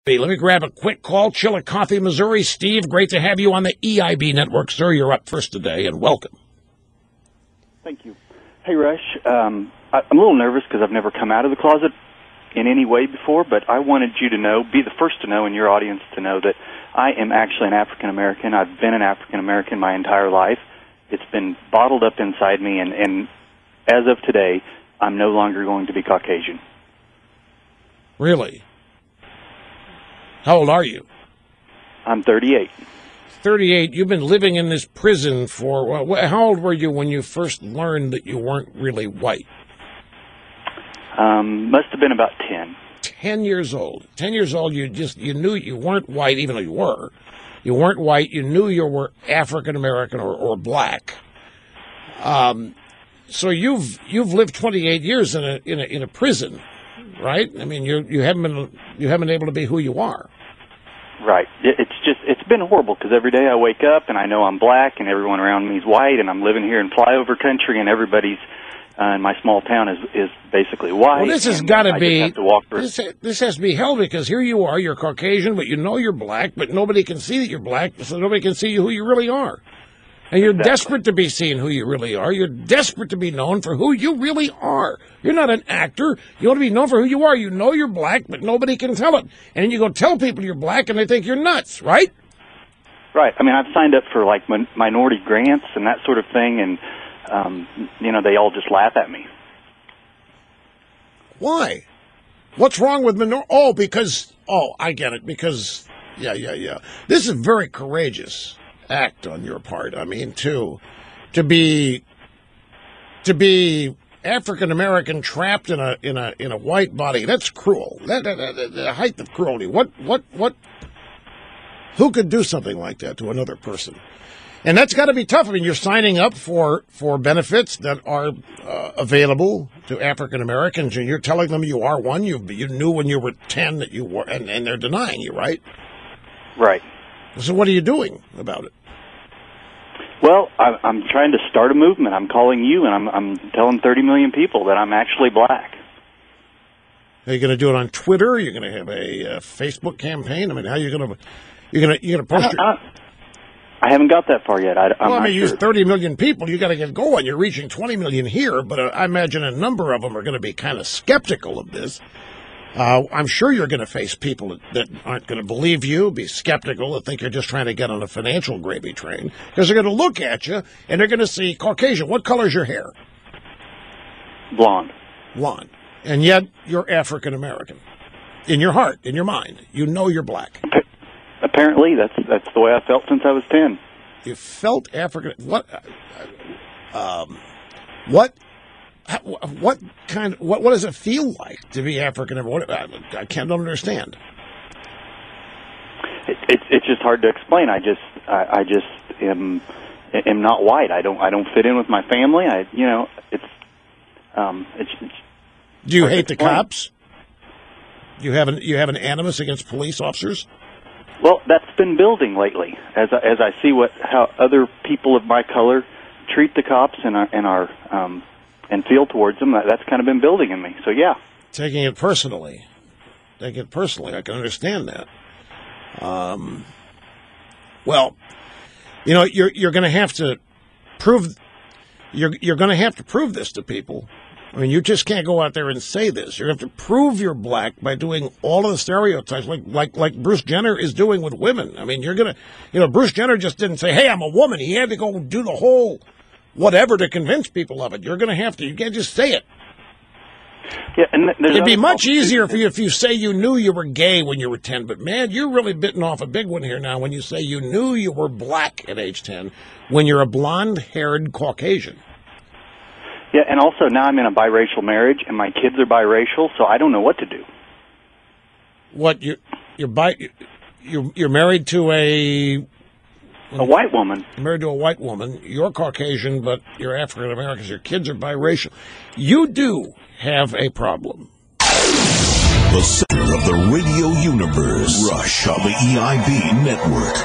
Let me grab a quick call. Chillicothe, Missouri. Steve, great to have you on the EIB network, sir. You're up first today, and welcome. Thank you. Hey, Rush. I'm a little nervous because I've never come out of the closet in any way before, but I wanted you to know, be the first to know, and your audience to know, that I am actually an African-American. I've been an African-American my entire life. It's been bottled up inside me, and as of today, I'm no longer going to be Caucasian. Really? How old are you? I'm 38. 38. You've been living in this prison for, how old were you when you first learned that you weren't really white? Must have been about 10. 10 years old. 10 years old, you knew you weren't white, even though you were. You weren't white. You knew you were African American or black. So you've lived 28 years in a prison, right? I mean, you haven't been able to be who you are. Right. It's been horrible because every day I wake up and I know I'm black and everyone around me is white, and I'm living here in flyover country and everybody's in my small town is basically white. Well, this has got to be. Have to walk through. This has to be hell, because here you are, you're Caucasian, but you know you're black, but nobody can see that you're black, so nobody can see who you really are. And you're desperate to be seen who you really are. You're desperate to be known for who you really are. You're not an actor. You want to be known for who you are. You know you're black, but nobody can tell it. And then you go tell people you're black, and they think you're nuts, right? Right. I mean, I've signed up for, like, minority grants and that sort of thing, and, they all just laugh at me. Why? What's wrong with minority? I get it. Because, yeah. This is a very courageous act on your part. I mean, to be African American trapped in a white body, that's cruel. That the height of cruelty. What? Who could do something like that to another person? And that's got to be tough. I mean, you're signing up for benefits that are available to African Americans, and you're telling them you are one. You knew when you were 10 that you were, and they're denying you, right? Right. So what are you doing about it? Well, I'm trying to start a movement. I'm calling you, and I'm telling 30 million people that I'm actually black. Are you going to do it on Twitter? Are you going to have a Facebook campaign? I mean, how are you going to? You're going to post I haven't got that far yet. Use 30 million people. You got to get going. You're reaching 20 million here, but I imagine a number of them are going to be kind of skeptical of this. I'm sure you're going to face people that aren't going to believe you, be skeptical, that think you're just trying to get on a financial gravy train, because they're going to look at you and they're going to see Caucasian. What color's your hair? Blonde. Blonde. And yet you're African American. In your heart, in your mind, you know you're black. Apparently, that's the way I felt since I was 10. You felt African. What does it feel like to be African American? I can't understand. It's just hard to explain. I just am not white. I don't fit in with my family. Do you hate the cops? You have an animus against police officers? Well, that's been building lately as I see how other people of my color treat the cops and feel towards them. That's kind of been building in me. So yeah, taking it personally. I can understand that. Well, you're going to have to prove you're going to have to prove this to people. I mean, you just can't go out there and say this. You're going to have to prove you're black by doing all of the stereotypes, like Bruce Jenner is doing with women. I mean, you're going to, Bruce Jenner just didn't say, hey, I'm a woman. He had to go do the whole whatever to convince people of it. You're going to have to. You can't just say it. Yeah, and it'd be much easier for you if you say you knew you were gay when you were 10. But, man, you're really bitten off a big one here now when you say you knew you were black at age 10 when you're a blonde-haired Caucasian. Yeah, and also now I'm in a biracial marriage, and my kids are biracial, so I don't know what to do. What you're married to a white woman. You're married to a white woman. You're Caucasian, but you're African American. Your kids are biracial. You do have a problem. The center of the radio universe. Rush on the EIB network.